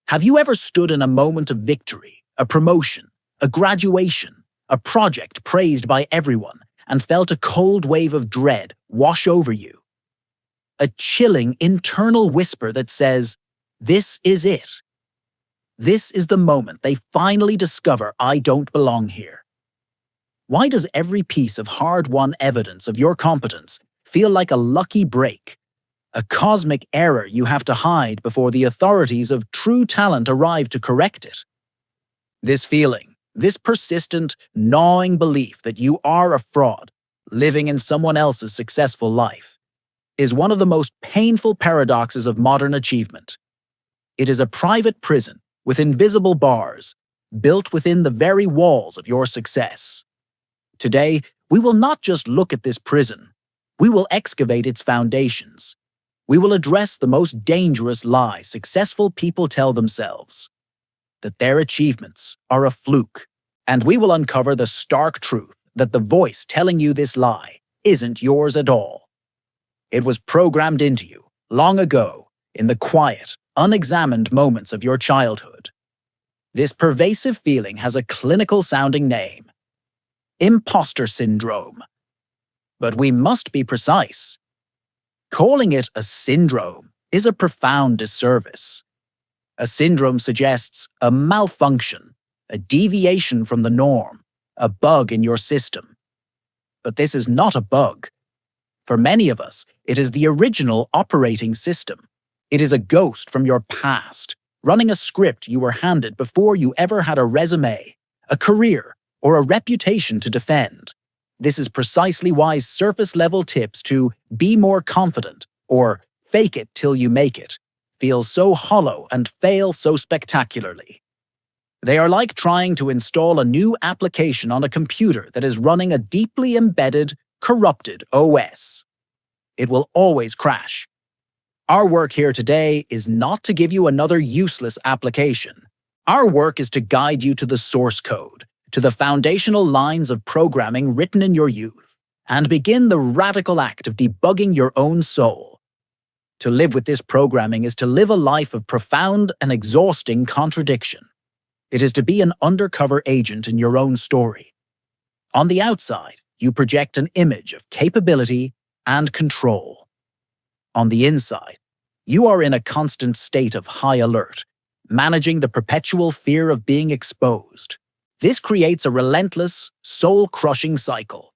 Have you ever stood in a moment of victory, a promotion, a graduation, a project praised by everyone, and felt a cold wave of dread wash over you? A chilling internal whisper that says, "This is it. This is the moment they finally discover I don't belong here." Why does every piece of hard-won evidence of your competence feel like a lucky break, a cosmic error you have to hide before the authorities of true talent arrive to correct it? This feeling, this persistent, gnawing belief that you are a fraud, living in someone else's successful life, is one of the most painful paradoxes of modern achievement. It is a private prison with invisible bars, built within the very walls of your success. Today, we will not just look at this prison. We will excavate its foundations. We will address the most dangerous lie successful people tell themselves, that their achievements are a fluke. And we will uncover the stark truth that the voice telling you this lie isn't yours at all. It was programmed into you long ago in the quiet, unexamined moments of your childhood. This pervasive feeling has a clinical-sounding name: Impostor Syndrome. But we must be precise. Calling it a syndrome is a profound disservice. A syndrome suggests a malfunction, a deviation from the norm, a bug in your system. But this is not a bug. For many of us, it is the original operating system. It is a ghost from your past, running a script you were handed before you ever had a resume, a career, or a reputation to defend. This is precisely why surface-level tips to be more confident or fake it till you make it feel so hollow and fail so spectacularly. They are like trying to install a new application on a computer that is running a deeply embedded, corrupted OS. It will always crash. Our work here today is not to give you another useless application. Our work is to guide you to the source code, to the foundational lines of programming written in your youth, and begin the radical act of debugging your own soul. To live with this programming is to live a life of profound and exhausting contradiction. It is to be an undercover agent in your own story. On the outside, you project an image of capability and control. On the inside, you are in a constant state of high alert, managing the perpetual fear of being exposed. This creates a relentless, soul-crushing cycle.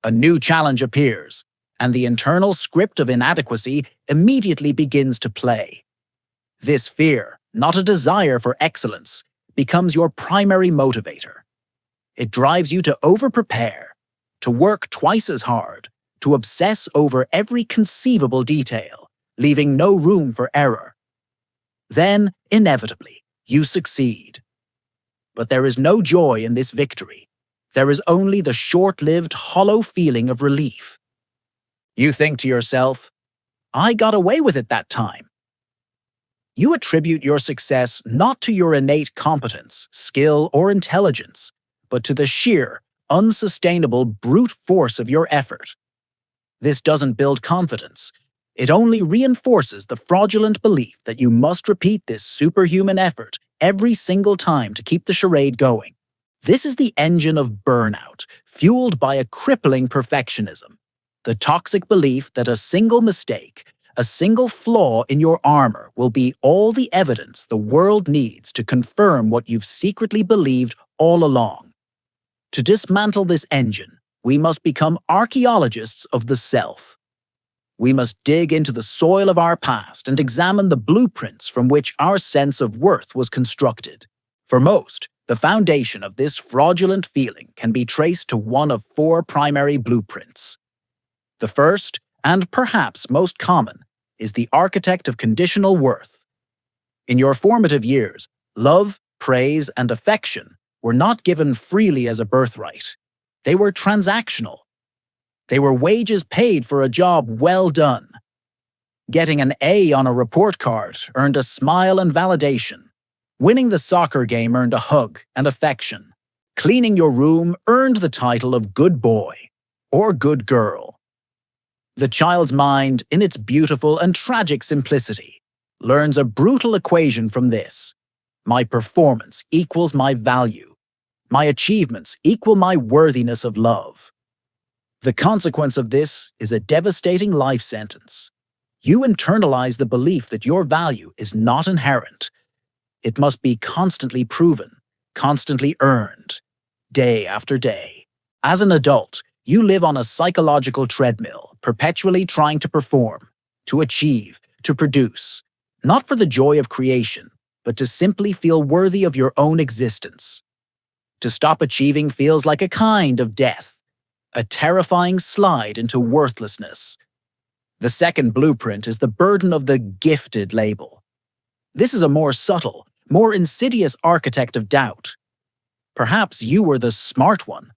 A new challenge appears, and the internal script of inadequacy immediately begins to play. This fear, not a desire for excellence, becomes your primary motivator. It drives you to over-prepare, to work twice as hard, to obsess over every conceivable detail, leaving no room for error. Then, inevitably, you succeed. But there is no joy in this victory. There is only the short-lived, hollow feeling of relief. You think to yourself, "I got away with it that time." You attribute your success not to your innate competence, skill, or intelligence, but to the sheer, unsustainable brute force of your effort. This doesn't build confidence. It only reinforces the fraudulent belief that you must repeat this superhuman effort every single time to keep the charade going. This is the engine of burnout, fueled by a crippling perfectionism. The toxic belief that a single mistake, a single flaw in your armor will be all the evidence the world needs to confirm what you've secretly believed all along. To dismantle this engine, we must become archaeologists of the self. We must dig into the soil of our past and examine the blueprints from which our sense of worth was constructed. For most, the foundation of this fraudulent feeling can be traced to one of four primary blueprints. The first, and perhaps most common, is the architect of conditional worth. In your formative years, love, praise, and affection were not given freely as a birthright. They were transactional. They were wages paid for a job well done. Getting an A on a report card earned a smile and validation. Winning the soccer game earned a hug and affection. Cleaning your room earned the title of good boy or good girl. The child's mind, in its beautiful and tragic simplicity, learns a brutal equation from this. My performance equals my value. My achievements equal my worthiness of love. The consequence of this is a devastating life sentence. You internalize the belief that your value is not inherent. It must be constantly proven, constantly earned, day after day. As an adult, you live on a psychological treadmill, perpetually trying to perform, to achieve, to produce, not for the joy of creation, but to simply feel worthy of your own existence. To stop achieving feels like a kind of death, a terrifying slide into worthlessness. The second blueprint is the burden of the gifted label. This is a more subtle, more insidious architect of doubt. Perhaps you were the smart one,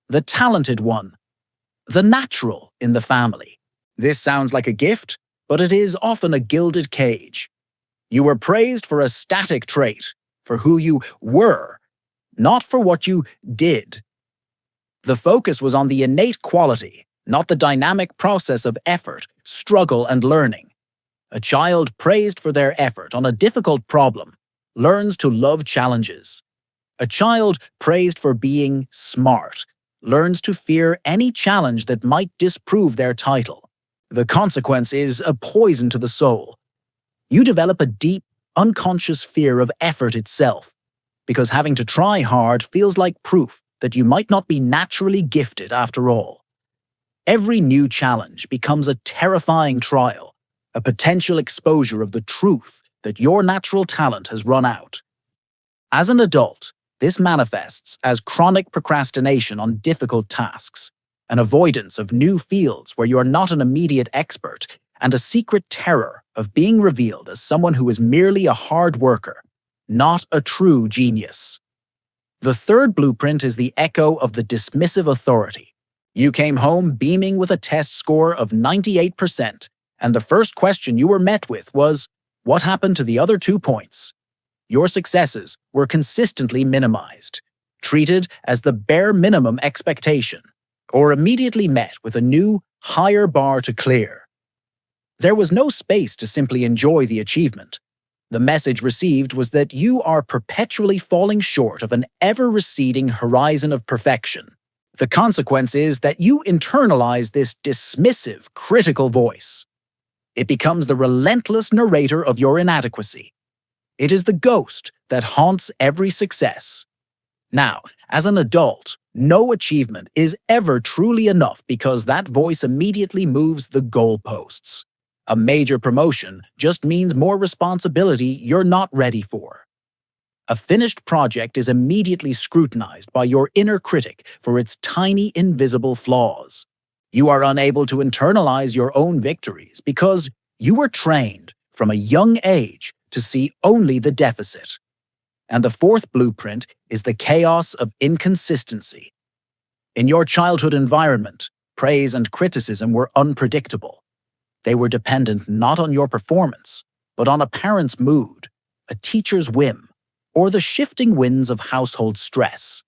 the talented one, the natural in the family. This sounds like a gift, but it is often a gilded cage. You were praised for a static trait, for who you were, not for what you did. The focus was on the innate quality, not the dynamic process of effort, struggle, and learning. A child praised for their effort on a difficult problem learns to love challenges. A child praised for being smart learns to fear any challenge that might disprove their title. The consequence is a poison to the soul. You develop a deep, unconscious fear of effort itself, because having to try hard feels like proof that you might not be naturally gifted after all. Every new challenge becomes a terrifying trial, a potential exposure of the truth that your natural talent has run out. As an adult, this manifests as chronic procrastination on difficult tasks, an avoidance of new fields where you are not an immediate expert, and a secret terror of being revealed as someone who is merely a hard worker, not a true genius. The third blueprint is the echo of the dismissive authority. You came home beaming with a test score of 98%, and the first question you were met with was, what happened to the other 2 points? Your successes were consistently minimized, treated as the bare minimum expectation, or immediately met with a new, higher bar to clear. There was no space to simply enjoy the achievement. The message received was that you are perpetually falling short of an ever-receding horizon of perfection. The consequence is that you internalize this dismissive, critical voice. It becomes the relentless narrator of your inadequacy. It is the ghost that haunts every success. Now, as an adult, no achievement is ever truly enough because that voice immediately moves the goalposts. A major promotion just means more responsibility you're not ready for. A finished project is immediately scrutinized by your inner critic for its tiny, invisible flaws. You are unable to internalize your own victories because you were trained from a young age to see only the deficit. And the fourth blueprint is the chaos of inconsistency. In your childhood environment, praise and criticism were unpredictable. They were dependent not on your performance, but on a parent's mood, a teacher's whim, or the shifting winds of household stress.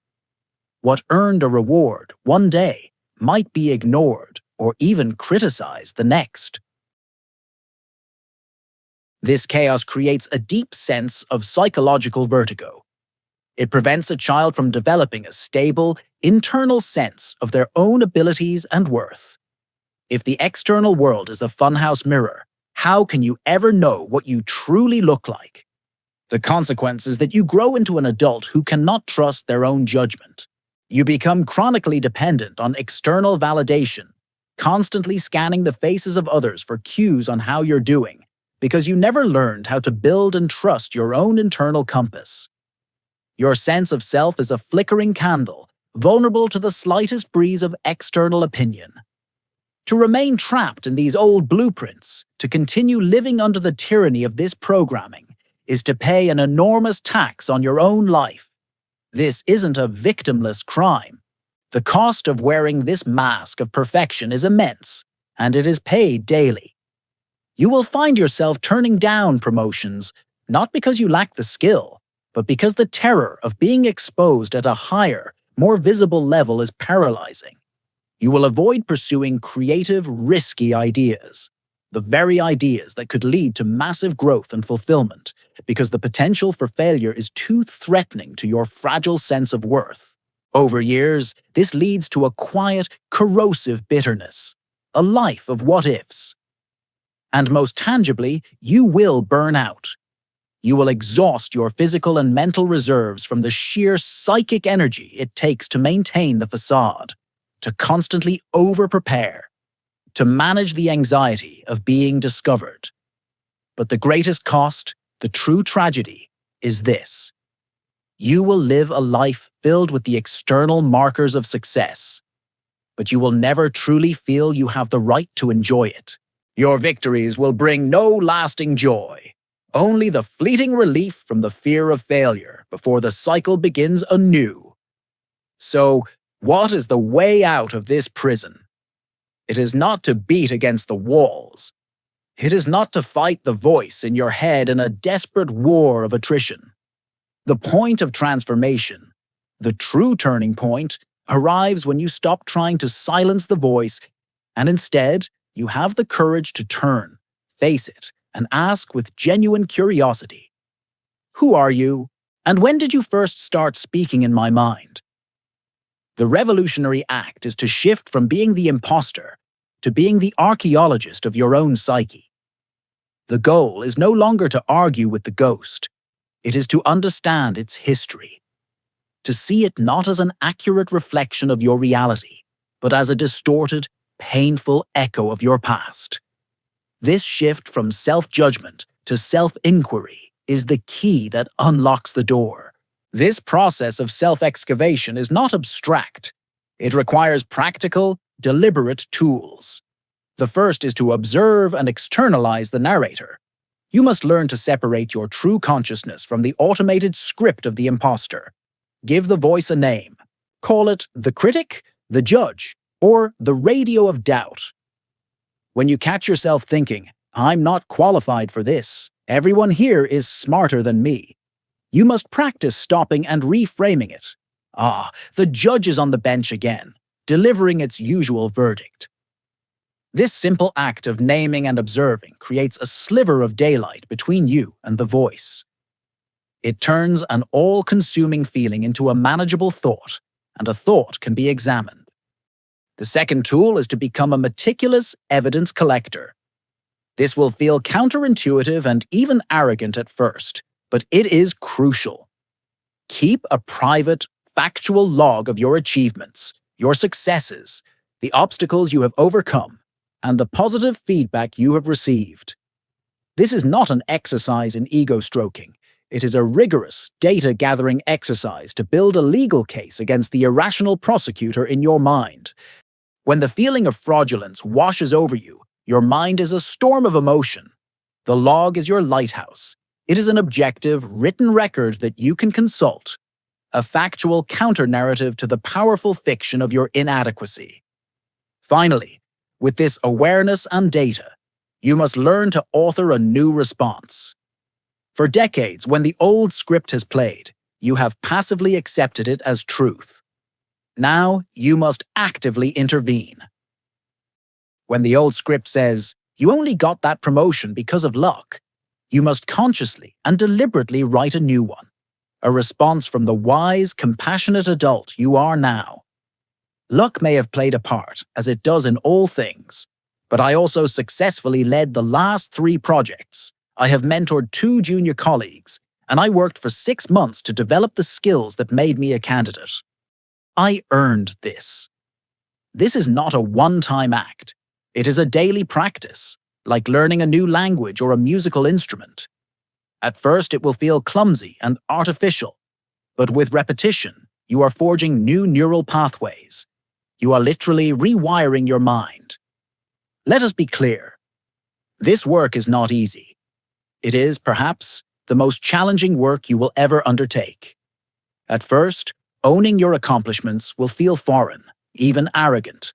What earned a reward one day might be ignored or even criticized the next. This chaos creates a deep sense of psychological vertigo. It prevents a child from developing a stable, internal sense of their own abilities and worth. If the external world is a funhouse mirror, how can you ever know what you truly look like? The consequence is that you grow into an adult who cannot trust their own judgment. You become chronically dependent on external validation, constantly scanning the faces of others for cues on how you're doing, because you never learned how to build and trust your own internal compass. Your sense of self is a flickering candle, vulnerable to the slightest breeze of external opinion. To remain trapped in these old blueprints, to continue living under the tyranny of this programming, is to pay an enormous tax on your own life. This isn't a victimless crime. The cost of wearing this mask of perfection is immense, and it is paid daily. You will find yourself turning down promotions, not because you lack the skill, but because the terror of being exposed at a higher, more visible level is paralyzing. You will avoid pursuing creative, risky ideas. the very ideas that could lead to massive growth and fulfillment, because the potential for failure is too threatening to your fragile sense of worth. Over years, this leads to a quiet, corrosive bitterness, a life of what-ifs. And most tangibly, you will burn out. You will exhaust your physical and mental reserves from the sheer psychic energy it takes to maintain the facade, to constantly over-prepare, to manage the anxiety of being discovered. But the greatest cost, the true tragedy, is this. You will live a life filled with the external markers of success, but you will never truly feel you have the right to enjoy it. Your victories will bring no lasting joy, only the fleeting relief from the fear of failure before the cycle begins anew. So, what is the way out of this prison? It is not to beat against the walls. It is not to fight the voice in your head in a desperate war of attrition. The point of transformation, the true turning point, arrives when you stop trying to silence the voice and instead you have the courage to turn, face it, and ask with genuine curiosity, who are you, and when did you first start speaking in my mind? The revolutionary act is to shift from being the imposter to being the archaeologist of your own psyche. The goal is no longer to argue with the ghost. It is to understand its history, to see it not as an accurate reflection of your reality, but as a distorted, painful echo of your past. This shift from self-judgment to self-inquiry is the key that unlocks the door. This process of self-excavation is not abstract. It requires practical, deliberate tools. The first is to observe and externalize the narrator. You must learn to separate your true consciousness from the automated script of the imposter. Give the voice a name. Call it the critic, the judge, or the radio of doubt. When you catch yourself thinking, I'm not qualified for this, everyone here is smarter than me, you must practice stopping and reframing it. The judge is on the bench again, delivering its usual verdict. This simple act of naming and observing creates a sliver of daylight between you and the voice. It turns an all-consuming feeling into a manageable thought, and a thought can be examined. The second tool is to become a meticulous evidence collector. This will feel counterintuitive and even arrogant at first, but it is crucial. Keep a private, factual log of your achievements, your successes, the obstacles you have overcome, and the positive feedback you have received. This is not an exercise in ego-stroking. It is a rigorous, data-gathering exercise to build a legal case against the irrational prosecutor in your mind. When the feeling of fraudulence washes over you, your mind is a storm of emotion. The log is your lighthouse. It is an objective, written record that you can consult, a factual counter-narrative to the powerful fiction of your inadequacy. Finally, with this awareness and data, you must learn to author a new response. For decades, when the old script has played, you have passively accepted it as truth. Now, you must actively intervene. When the old script says, you only got that promotion because of luck, you must consciously and deliberately write a new one, a response from the wise, compassionate adult you are now. Luck may have played a part, as it does in all things, but I also successfully led the last 3 projects. I have mentored 2 junior colleagues, and I worked for 6 months to develop the skills that made me a candidate. I earned this. This is not a one-time act. It is a daily practice, like learning a new language or a musical instrument. At first, it will feel clumsy and artificial, but with repetition, you are forging new neural pathways. You are literally rewiring your mind. Let us be clear. This work is not easy. It is, perhaps, the most challenging work you will ever undertake. At first, owning your accomplishments will feel foreign, even arrogant.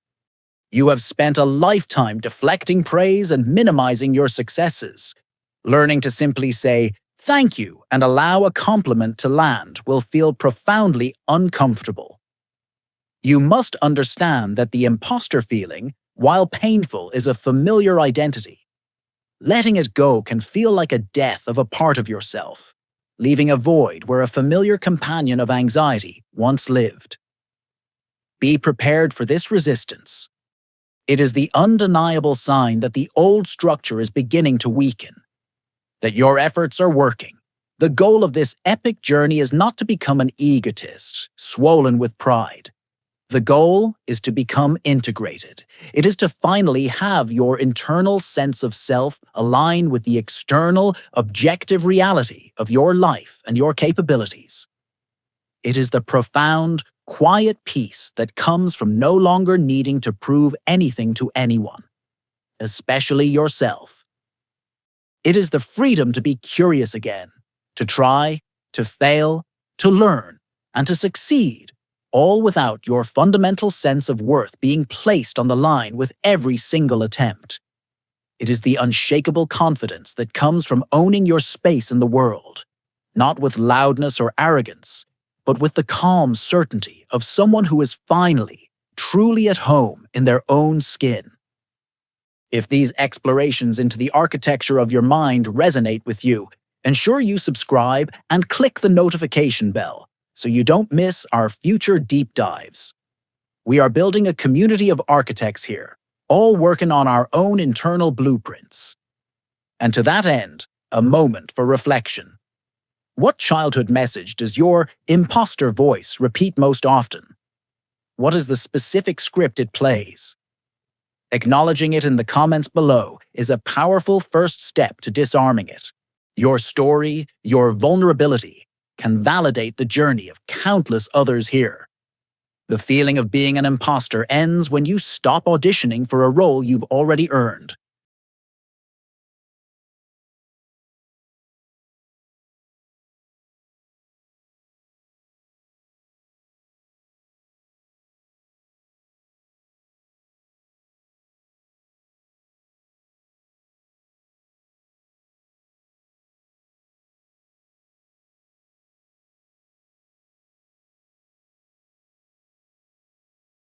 You have spent a lifetime deflecting praise and minimizing your successes. Learning to simply say, thank you, and allow a compliment to land will feel profoundly uncomfortable. You must understand that the imposter feeling, while painful, is a familiar identity. Letting it go can feel like a death of a part of yourself, leaving a void where a familiar companion of anxiety once lived. Be prepared for this resistance. It is the undeniable sign that the old structure is beginning to weaken, that your efforts are working. The goal of this epic journey is not to become an egotist, swollen with pride. The goal is to become integrated. It is to finally have your internal sense of self align with the external, objective reality of your life and your capabilities. It is the profound, quiet peace that comes from no longer needing to prove anything to anyone, especially yourself. It is the freedom to be curious again, to try, to fail, to learn, and to succeed, all without your fundamental sense of worth being placed on the line with every single attempt. It is the unshakable confidence that comes from owning your space in the world, not with loudness or arrogance, but with the calm certainty of someone who is finally, truly at home in their own skin. If these explorations into the architecture of your mind resonate with you, ensure you subscribe and click the notification bell so you don't miss our future deep dives. We are building a community of architects here, all working on our own internal blueprints. And to that end, a moment for reflection. What childhood message does your imposter voice repeat most often? What is the specific script it plays? Acknowledging it in the comments below is a powerful first step to disarming it. Your story, your vulnerability, can validate the journey of countless others here. The feeling of being an imposter ends when you stop auditioning for a role you've already earned.